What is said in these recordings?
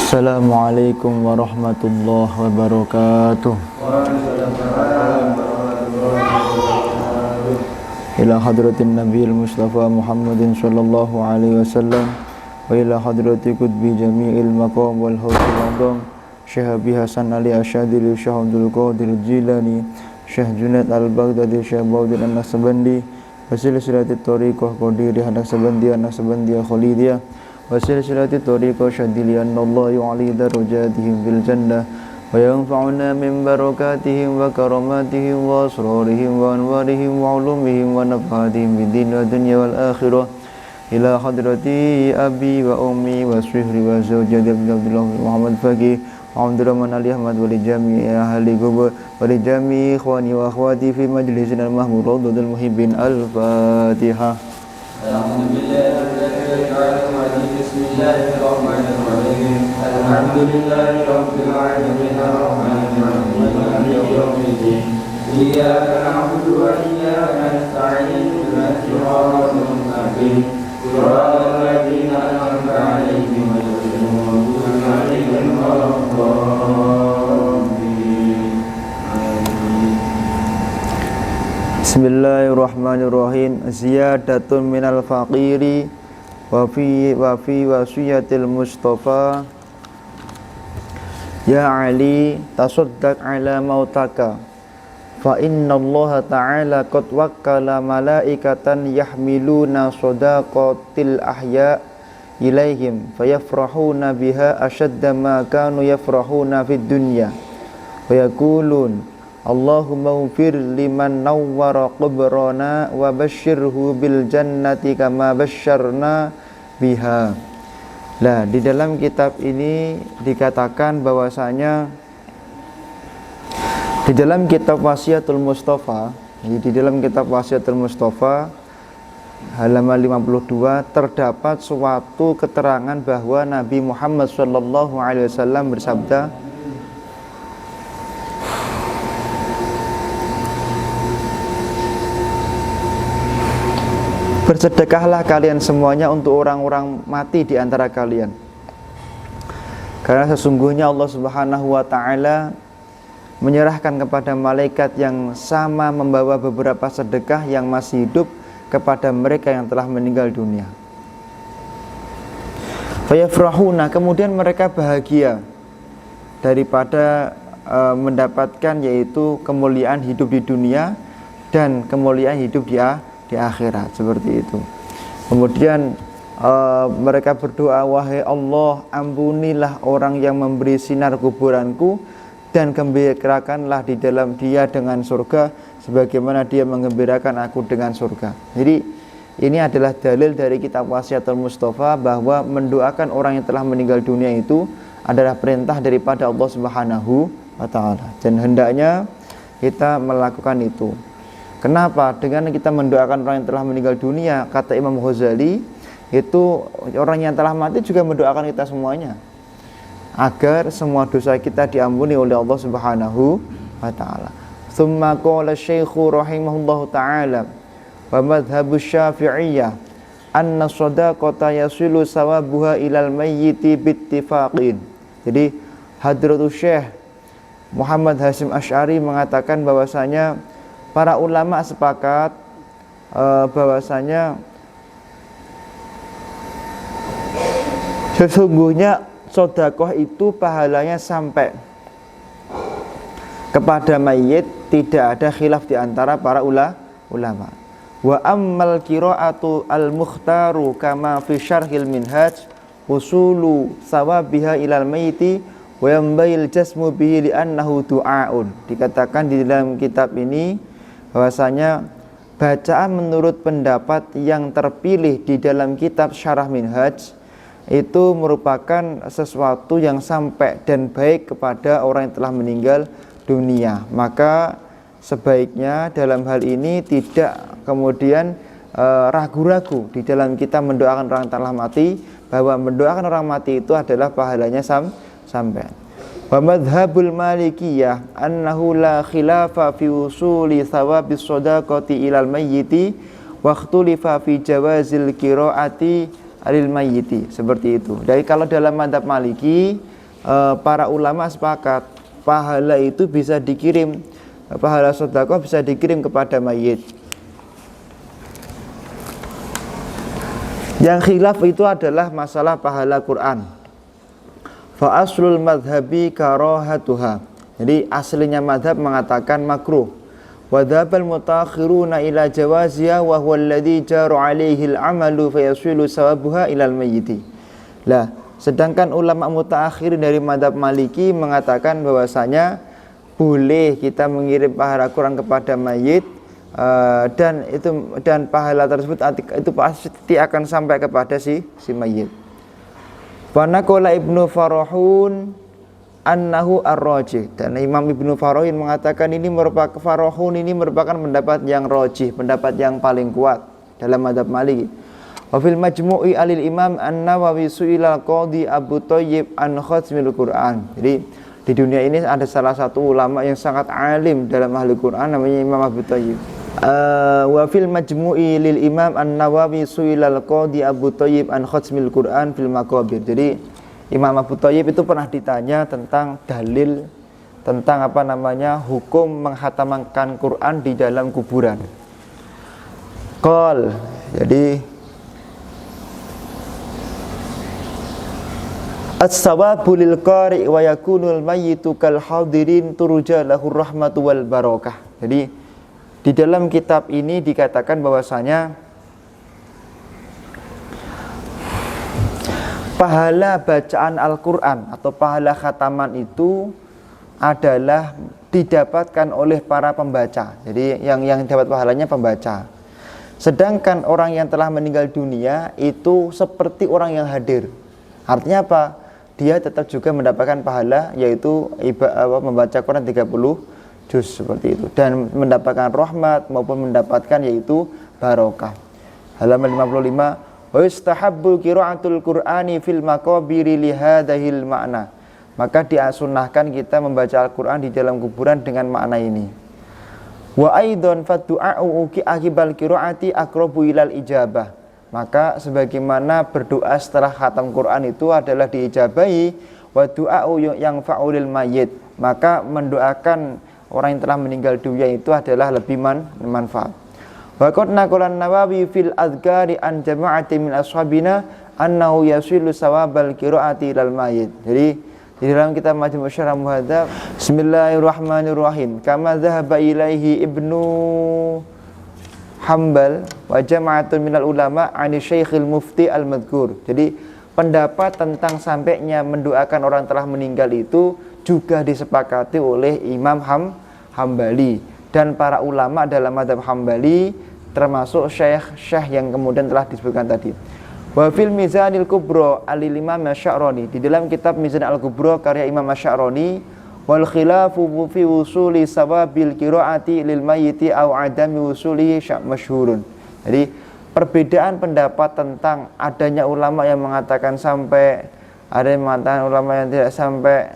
Assalamualaikum warahmatullahi wabarakatuh. Ila hadratin Nabiyil Mustafa Muhammadin sallallahu alaihi wasallam wa ila hadrati qutbi jami'il maqam wal hawzil adham Syekh Abi Hasan Ali Asyadili Syekh Abdul Qadir Jilani Syekh Junaid Al-Baghdadi Syekh Baudin An-Naqsabandi Wasilsilati Tariqah Qadiri An-Naqsabandi An-Naqsabandiyah Khalidiyah Wasilsilati Tariqah Syadili Anallahu yu'ali darajatihim fil jannah wa yanfa'una min barakatihim wa karamatihim wa asrarihim wa anwarihim wa ulumihim wa nafahatihim bid din wa dunya wal akhirah ila hadrati abi wa ummi wa sihri wa zawjati Abdullah Muhammad Faqih Abdurrahman Ali Ahmad wa li jami'i ahli qubur wa li jami'i ikhwani wa akhwati fi majlisin al-mahmud radul muhibbin al-Fatihah. Bismillahirrahmanirrahim. Alhamdulillahi rabbil alamin arrahmanir rahim maliki yaumiddin. Iyyaka na'budu wa iyyaka nasta'in ihdinas siratal mustaqim. Siratal ladzina an'amta 'alaihim ghairil maghdubi 'alaihim waladdallin. Bismillahirrahmanirrahim. Ziyadatun minal faqiri wa fi wasiyatil Mustafa ya Ali tasaddaq ala mautaka fa inna Allah ta'ala qad wakkala malaikatan yahmiluna sadaqatil ahya ilaihim fayafrahuna biha ashadda ma kanu yafrahuna fid dunya wa yaqulun Allahumma ufir liman nawwara qubrana wa basyirhu bil jannati kama basyarna biha. Nah, di dalam kitab ini dikatakan bahwasanya di dalam kitab Wasiatul Mustafa, di dalam kitab Wasiatul Mustafa halaman 52 terdapat suatu keterangan bahwa Nabi Muhammad SAW bersabda, bersedekahlah kalian semuanya untuk orang-orang mati di antara kalian, karena sesungguhnya Allah Subhanahu wa ta'ala menyerahkan kepada malaikat yang sama membawa beberapa sedekah yang masih hidup kepada mereka yang telah meninggal dunia. Fayafrahuna, kemudian mereka bahagia daripada mendapatkan yaitu kemuliaan hidup di dunia dan kemuliaan hidup di akhirat, seperti itu. Kemudian mereka berdoa, wahai Allah, ampunilah orang yang memberi sinar kuburanku dan gembirakanlah di dalam dia dengan surga sebagaimana dia menggembirakan aku dengan surga. Jadi ini adalah dalil dari kitab Wasiatul Mustafa bahwa mendoakan orang yang telah meninggal dunia itu adalah perintah daripada Allah Subhanahu wa ta'ala, dan hendaknya kita melakukan itu. Kenapa? Dengan kita mendoakan orang yang telah meninggal dunia, kata Imam Ghazali, itu orang yang telah mati juga mendoakan kita semuanya agar semua dosa kita diampuni oleh Allah Subhanahu wa ta'ala. Tsumma qala Syekhu rahimahullahu ta'ala wa madhhabu Syafi'iyah anna shadaqata yasilu sawabuha ilal mayyiti bittifaqin. Jadi Hadratus Syekh Muhammad Hasyim Asy'ari mengatakan bahwasanya para ulama sepakat bahwasanya sesungguhnya sedekah itu pahalanya sampai kepada mayit, tidak ada khilaf di antara para ulama. Wa ammal qira'atu al-mukhtaru kama fi syarhil minhaj usulu sawabiha ilal mayyiti wa yambayil jasmu bihi li'annahu du'aun. Dikatakan di dalam kitab ini bahwasanya bacaan menurut pendapat yang terpilih di dalam kitab Syarah Minhaj itu merupakan sesuatu yang sampai dan baik kepada orang yang telah meninggal dunia. Maka sebaiknya dalam hal ini tidak kemudian ragu-ragu di dalam kita mendoakan orang yang telah mati, bahwa mendoakan orang mati itu adalah pahalanya sampai. Wa madhhabul malikiyah annahu la khilafa fi usuli thawabis shadaqati ilal mayyiti wa ikhtulifa fi jawazil qiraati alil mayyiti, seperti itu. Jadi kalau dalam mazhab Maliki para ulama sepakat pahala itu bisa dikirim, pahala sedekah bisa dikirim kepada mayit. Yang khilaf itu adalah masalah pahala Quran. Fa aslul madhabi karahatuha. Jadi aslinya madhab mengatakan makruh. Wa dzhabal mutaakhiruna ila jawaziha wa huwa alladhi jaru alaihi al-amalu fa yasilu sawabuha ila al-mayyiti. Lah, sedangkan ulama mutaakhirin dari madhab Maliki mengatakan bahwasanya boleh kita mengirim pahala Quran kepada mayit, dan pahala tersebut itu pasti akan sampai kepada si mayit. Wa naqala Ibnu Farahun annahu ar-rajih, dan Imam Ibnu Farahun mengatakan ini merupakan pendapat yang rajih, pendapat yang paling kuat dalam mazhab Maliki. Wa fil majmu'i alil Imam An-Nawawi su'ila qadi Abu Thayyib an khatmil Quran. Jadi di dunia ini ada salah satu ulama yang sangat alim dalam ahli Quran, namanya Imam Abu Thayyib. Wa fil majmu'i lil Imam An-Nawawi su'ila qadi Abu Thayyib an khatmil Quran fil maqabir. Jadi Imam Abu Thayyib itu pernah ditanya tentang dalil, tentang hukum menghatamkan Quran di dalam kuburan. Qal, jadi as-sawabu lil qari' wa yakunul mayyitu kal hadirin turja lahu rahmatu wal barakah. Jadi di dalam kitab ini dikatakan bahwasanya pahala bacaan Al-Quran atau pahala khataman itu adalah didapatkan oleh para pembaca. Jadi yang dapat pahalanya pembaca. Sedangkan orang yang telah meninggal dunia itu seperti orang yang hadir. Artinya apa? Dia tetap juga mendapatkan pahala, yaitu membaca Quran 30 juz seperti itu, dan mendapatkan rahmat maupun mendapatkan yaitu barokah. Halaman 55. Wa yustahabbu qira'atul Qur'ani fil maqabiri li hadzal ma'na. Maka diasunnahkan kita membaca Al-Qur'an di dalam kuburan dengan makna ini. Wa aidan fadu'a'u akibal qira'ati aqrabu ilal ijabah. Maka sebagaimana berdoa setelah khatam Quran itu adalah diijabahi, wa du'a'u yang fa'ulil mayyit. Maka mendoakan orang yang telah meninggal dunia itu adalah lebih manfaat. Wa qad naqala An-Nawawi fil adhkari an jama'ati min ashabina annahu yasilu sawabal qiraati ilal mayyit. Jadi di dalam kitab Majmu' Syarah Muhadzab, Bismillahirrahmanirrahim, kama dhahaba ilaihi Ibnu Hanbal wa jama'atun minal ulama ani Syekhil Mufti al-Madhkur. Jadi pendapat tentang sampainya mendoakan orang telah meninggal itu juga disepakati oleh Imam Hambali dan para ulama dalam mazhab Hambali, termasuk syekh yang kemudian telah disebutkan tadi. Wa fil Mizanil Kubra al-Imam Asy-Sya'rani, di dalam kitab Mizan al-Kubra karya Imam Asy-Sya'rani, wal khilafu fi wusuli sawabil qiraati lil mayyiti aw adami wusulihi masyhurun. Jadi perbedaan pendapat tentang adanya ulama yang mengatakan sampai, ada yang mengatakan ulama yang tidak sampai.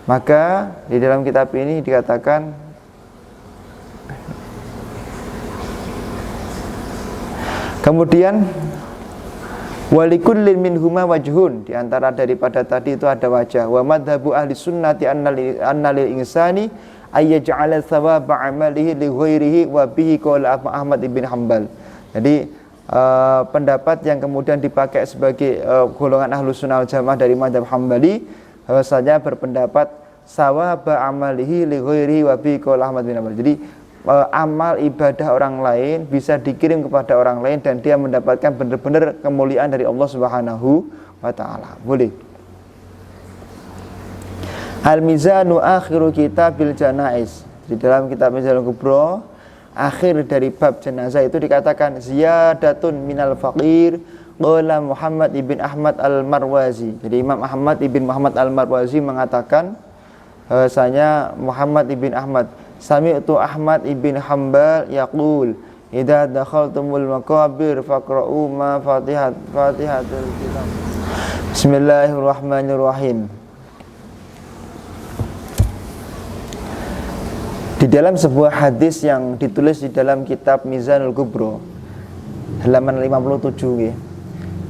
Maka di dalam kitab ini dikatakan kemudian walikullin minhuma wajhun, di antara daripada tadi itu ada wajah. Wa madhabu ahli sunnati anna lil insani ayyaj'ala thawaba amalihi li ghairihi wa bihi qala Ahmad ibn Hanbal. Jadi pendapat yang kemudian dipakai sebagai golongan ahlu sunnah wal jamaah dari madhab Hambali, bahwasanya berpendapat sawaba amalihi li ghairihi wa bihi qala Ahmad bin Hanbal. Jadi amal ibadah orang lain bisa dikirim kepada orang lain dan dia mendapatkan benar-benar kemuliaan dari Allah Subhanahu wa taala. Boleh. Al-Mizanu akhiru kitabil janaiz. Di dalam kitab Mizanul Kubra, akhir dari bab jenazah itu dikatakan ziyadatun minal faqir qala Muhammad ibn Ahmad al-Marwazi. Jadi Imam Ahmad ibn Muhammad al-Marwazi mengatakan bahwasanya Muhammad ibn Ahmad, sami'tu Ahmad ibn Hanbal yaqul idza dakhaltumul maqabir faqra'u ma fatihatul kitab. Bismillahirrahmanirrahim. Di dalam sebuah hadis yang ditulis di dalam kitab Mizanul Kubra halaman 57 ya.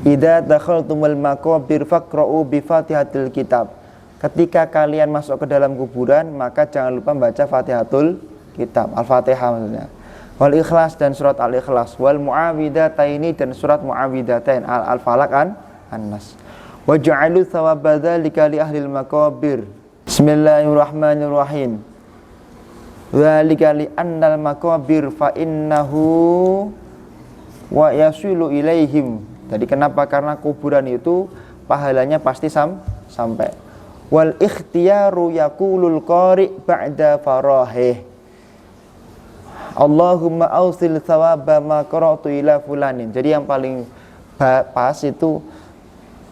idza dakhaltumul maqabir faqra'u bi Fatihatil kitab. Ketika kalian masuk ke dalam kuburan, maka jangan lupa baca Fatihatul kitab, Al-Fatihah maksudnya. Wal Ikhlas dan surat Al-Ikhlas, wal Muawwidataini dan surat Muawwidatain, Al-Falaq, An-Nas. Wa ja'alu thawaba dzalika li ahlil maqabir. Bismillahirrahmanirrahim. Dzalika li annal maqabir fa innahu wa yasilu ilaihim. Jadi kenapa? Karena kuburan itu pahalanya pasti sampai. Wal ikhtiyaru yaqulul qari' ba'da farahih. Allahumma ausil thawaba ma qara'tu ila fulanin. Jadi yang paling pas itu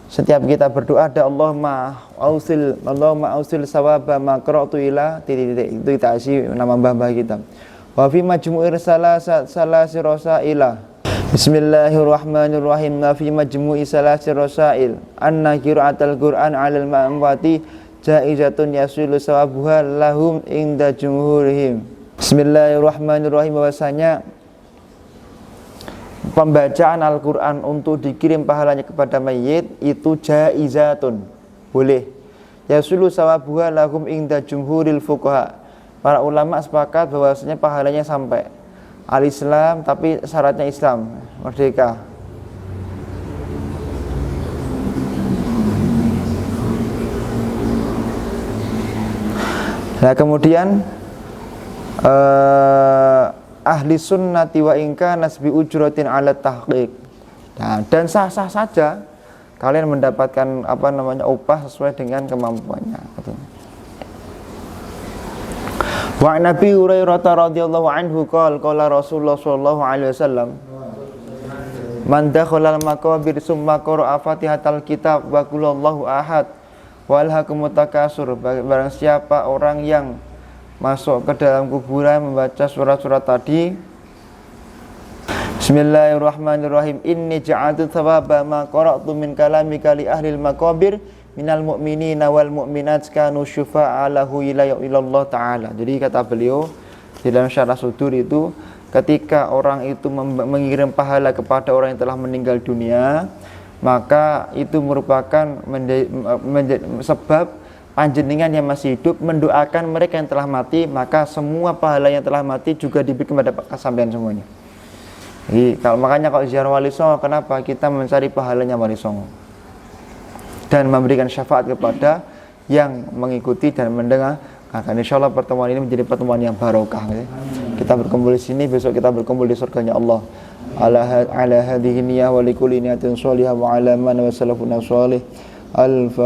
setiap kita berdoa ada Allahumma ausil thawaba ma qara'tu ila titik-titik. Itu kita isi nama mbah-mbah kita. Wa fi majmu'ir salasi rasaila. Bismillahirrahmanirrahim. Fi majmu'i salasi rasail anna qira'atul Qur'an 'alal ma'amwati jaizatun yasilu sawabuha lahum inda jumhurihim. Bismillahirrahmanirrahim. Bahwasanya pembacaan Al-Qur'an untuk dikirim pahalanya kepada mayit itu jaizatun, boleh. Yasilu sawabuha lahum inda jumhuril fuqaha. Para ulama sepakat bahwasanya pahalanya sampai. Al-Islam, tapi syaratnya Islam, merdeka. Nah kemudian ahli sunnati wa inka nasbi ujratin ala tahqiq. Nah, dan sah-sah saja kalian mendapatkan upah sesuai dengan kemampuannya. Wa Nabi Hurairah radhiyallahu anhu qala Rasulullah sallallahu alaihi wasallam man dakhala al-maqabir summa qara'a Fatihatal kitab wa qul Allahu ahad wal hakumut takasur. Barang siapa orang yang masuk ke dalam kuburan membaca surat-surat tadi, Bismillahirrahmanirrahim, inni ja'altu thawaba ma qara'tu min kalamika li ahlil maqabir minal mu'minina wal mu'minat kanu syufa'a lahu ila Allah ta'ala. Jadi kata beliau di dalam syarah sudur itu, ketika orang itu mengirim pahala kepada orang yang telah meninggal dunia, maka itu merupakan sebab panjenengan yang masih hidup mendoakan mereka yang telah mati, maka semua pahala yang telah mati juga diberikan kepada sampean semuanya. Jadi makanya kalau ziarah wali songo, kenapa kita mencari pahalanya wali songo dan memberikan syafaat kepada yang mengikuti dan mendengar. Akan insyaallah pertemuan ini menjadi pertemuan yang barokah. Kita berkumpul di sini, besok kita berkumpul di surganya Allah. Ala hadhihi niyyah wa likulli niyatin shalihah wa ala man wa salafuna shalih. Al-Fatihah.